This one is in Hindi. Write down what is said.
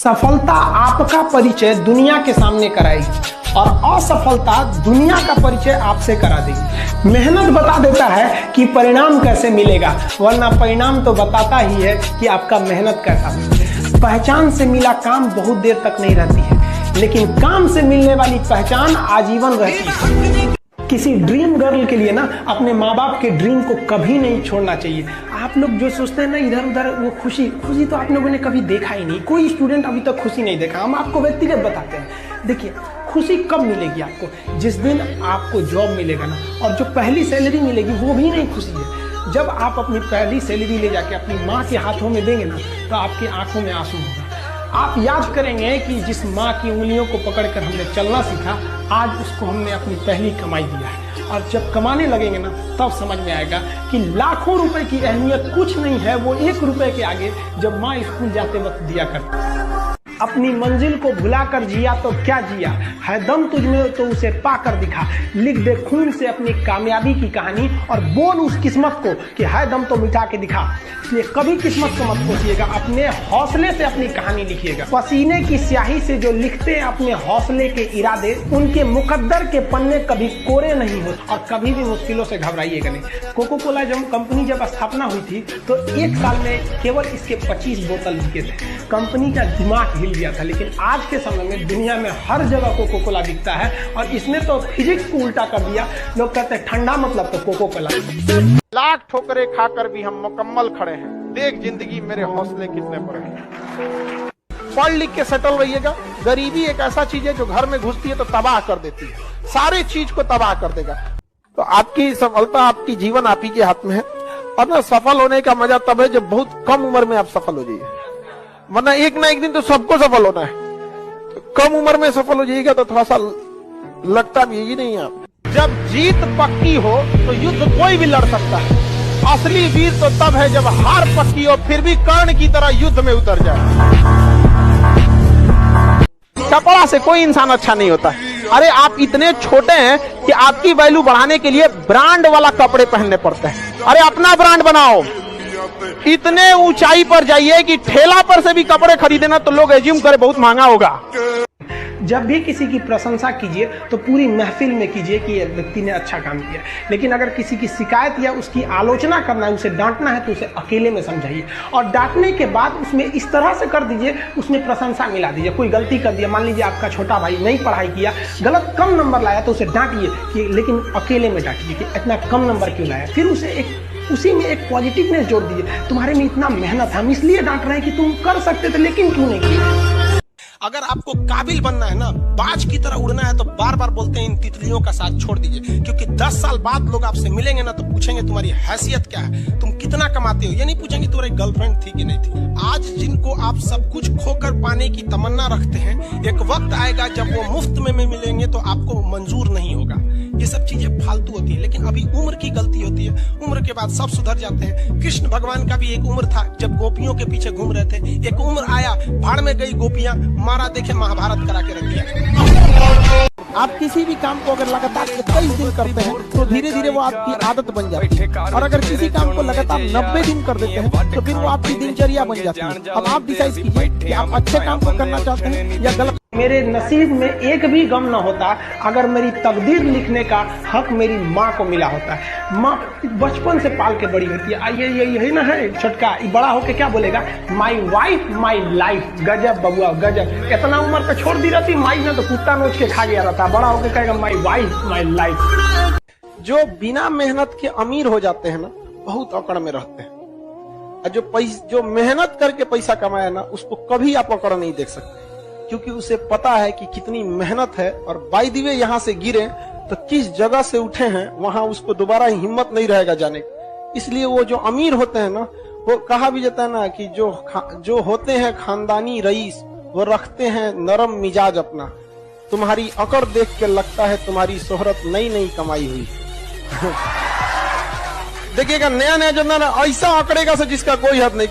सफलता आपका परिचय दुनिया के सामने कराएगी और असफलता दुनिया का परिचय आपसे करा देगी। मेहनत बता देता है कि परिणाम कैसे मिलेगा, वरना परिणाम तो बताता ही है कि आपका मेहनत कैसा है। पहचान से मिला काम बहुत देर तक नहीं रहती है, लेकिन काम से मिलने वाली पहचान आजीवन रहती है। किसी ड्रीम गर्ल के लिए ना अपने माँ बाप के ड्रीम को कभी नहीं छोड़ना चाहिए। आप लोग जो सोचते हैं ना इधर उधर, वो खुशी तो आप लोगों ने कभी देखा ही नहीं। कोई स्टूडेंट अभी तक खुशी नहीं देखा। हम आपको व्यक्तिगत बताते हैं। देखिए, खुशी कब मिलेगी आपको? जिस दिन आपको जॉब मिलेगा ना, और जो पहली सैलरी मिलेगी वो भी नहीं खुशी है। जब आप अपनी पहली सैलरी ले जाके अपनी माँ के हाथों में देंगे ना, तो आपकी आंखों में आंसू होगा। आप याद करेंगे कि जिस माँ की उंगलियों को पकड़कर हमने चलना सीखा, आज उसको हमने अपनी पहली कमाई दिया है। और जब कमाने लगेंगे ना, तब समझ में आएगा कि लाखों रुपए की अहमियत कुछ नहीं है, वो 1 रुपए के आगे जब माँ स्कूल जाते वक्त दिया करती। अपनी मंजिल को भुलाकर जिया तो क्या जिया, है दम तुझमें तो उसे पाकर दिखा। लिख दे खून से अपनी कामयाबी की कहानी और बोल उस किस्मत को कि है दम तो मिटा के दिखा। इसलिए कभी किस्मत को मत कोसिएगा, अपने हौसले से अपनी कहानी लिखिएगा। पसीने की स्याही से जो लिखते हैं अपने हौसले के इरादे, उनके मुकद्दर के पन्ने कभी कोरे नहीं होते। और कभी भी मुश्किलों से घबराइएगा नहीं। कोको कोला जब कंपनी जब स्थापना हुई थी, तो 1 साल में केवल इसके 25 बोतल बिके थे। कंपनी का दिमाग हिल गया था। लेकिन आज के समय में दुनिया में हर जगह कोको कोला बिकता है, और इसने तो फिजिक्स को उल्टा कर दिया। लोग कहते हैं ठंडा मतलब तो कोको कोला। लाख ठोकरे खाकर भी हम मुकम्मल खड़े हैं। देख जिंदगी मेरे हौसले कितने बड़े हैं। पढ़ लिख के सेटल रहिएगा। गरीबी एक ऐसा चीज है जो घर में घुसती है तो तबाह कर देती है, सारे चीज को तबाह कर देगा। तो आपकी सफलता, आपकी जीवन आप ही के हाथ में है। और ना, सफल होने का मजा तब है जब बहुत कम उम्र में आप सफल हो जाइए, वरना एक ना एक दिन तो सबको सफल होना है। तो कम उम्र में सफल हो जाइएगा तो थोड़ा सा लगता भी ही नहीं आप। जब जीत पक्की हो तो युद्ध कोई भी लड़ सकता है। असली वीर तो तब है जब हार पक्की हो फिर भी कर्ण की तरह युद्ध में उतर जाए। कपड़ा से कोई इंसान अच्छा नहीं होता। अरे आप इतने छोटे हैं कि आपकी वैल्यू बढ़ाने के लिए ब्रांड वाला कपड़े पहनने पड़ते हैं। अरे अपना ब्रांड बनाओ। इतने ऊंचाई पर जाइए कि ठेला पर से भी कपड़े खरीदे ना तो लोग एज्यूम करे बहुत महंगा होगा। जब भी किसी की प्रशंसा कीजिए तो पूरी महफिल में कीजिए कि ये व्यक्ति ने अच्छा काम किया। लेकिन अगर किसी की शिकायत या उसकी आलोचना करना है, उसे डांटना है, तो उसे अकेले में समझाइए। और डांटने के बाद उसमें इस तरह से कर दीजिए, उसमें प्रशंसा मिला दीजिए। कोई गलती कर दिया, मान लीजिए आपका छोटा भाई नहीं पढ़ाई किया, गलत कम नंबर लाया, तो उसे डांटिए कि, लेकिन अकेले में डांटिए कि इतना कम नंबर क्यों लाया। फिर उसे उसी में एक पॉजिटिवनेस जोड़ दीजिए। तुम्हारे में इतना मेहनत है, हम इसलिए डांट रहे हैं कि तुम कर सकते थे लेकिन क्यों नहीं किए। अगर आपको काबिल बनना है ना, बाज की तरह उड़ना है, तो बार बार बोलते हैं इन तितलियों का साथ छोड़ दीजिए। क्योंकि 10 साल बाद लोग आपसे मिलेंगे ना, तो पूछेंगे तुम्हारी हैसियत क्या है, तुम कितना कमाते हो। ये नहीं पूछेंगे तुम्हारी गर्लफ्रेंड थी कि नहीं थी। आज जिनको आप सब कुछ खोकर पाने की तमन्ना रखते हैं, एक वक्त आएगा जब वो मुफ्त में मिलेंगे तो आपको मंजूर नहीं होगा। ये सब चीजें फालतू होती है, लेकिन अभी उम्र की गलती होती है। उम्र के बाद सब सुधर जाते हैं। कृष्ण भगवान का भी एक उम्र था जब गोपियों के पीछे घूम रहे थे। एक उम्र आया, भाड़ में गई गोपियां, मारा देखे महाभारत करा के रख दिया। आप किसी भी काम को अगर लगातार 21 दिन करते हैं तो धीरे धीरे वो आपकी आदत बन जाती है। और अगर किसी काम को लगातार 90 दिन कर देते हैं तो फिर वो आपकी दिनचर्या बन जाती है। अब आप डिसाइड कीजिए कि आप अच्छे काम को करना चाहते हैं या गलत। मेरे नसीब में एक भी गम न होता अगर मेरी तकदीर लिखने का हक मेरी माँ को मिला होता है। माँ बचपन से पाल के बड़ी होती है। यही ना है छोटका, बड़ा होके क्या बोलेगा, माई वाइफ माई लाइफ। गजब बबुआ गजब। इतना उम्र पे छोड़ दी रहती माई ने तो कुत्ता नोच के खा गया रहता। बड़ा होके कहेगा माई वाइफ माई लाइफ। जो बिना मेहनत के अमीर हो जाते हैं ना, बहुत अकड़ में रहते हैं। और जो मेहनत करके पैसा कमाया ना, उसको कभी आप अकड़ नहीं देख सकते, क्योंकि उसे पता है कि कितनी मेहनत है। और बाय द वे यहाँ से गिरे तो किस जगह से उठे हैं वहां उसको दोबारा हिम्मत नहीं रहेगा जाने की। इसलिए वो जो अमीर होते हैं ना, वो कहा भी जाता है ना कि जो होते हैं खानदानी रईस, वो रखते हैं नरम मिजाज अपना। तुम्हारी अकड़ देख के लगता है तुम्हारी शोहरत नई कमाई हुई। देखिएगा नया नया जमाना ऐसा अकड़ेगा से जिसका कोई हद नहीं।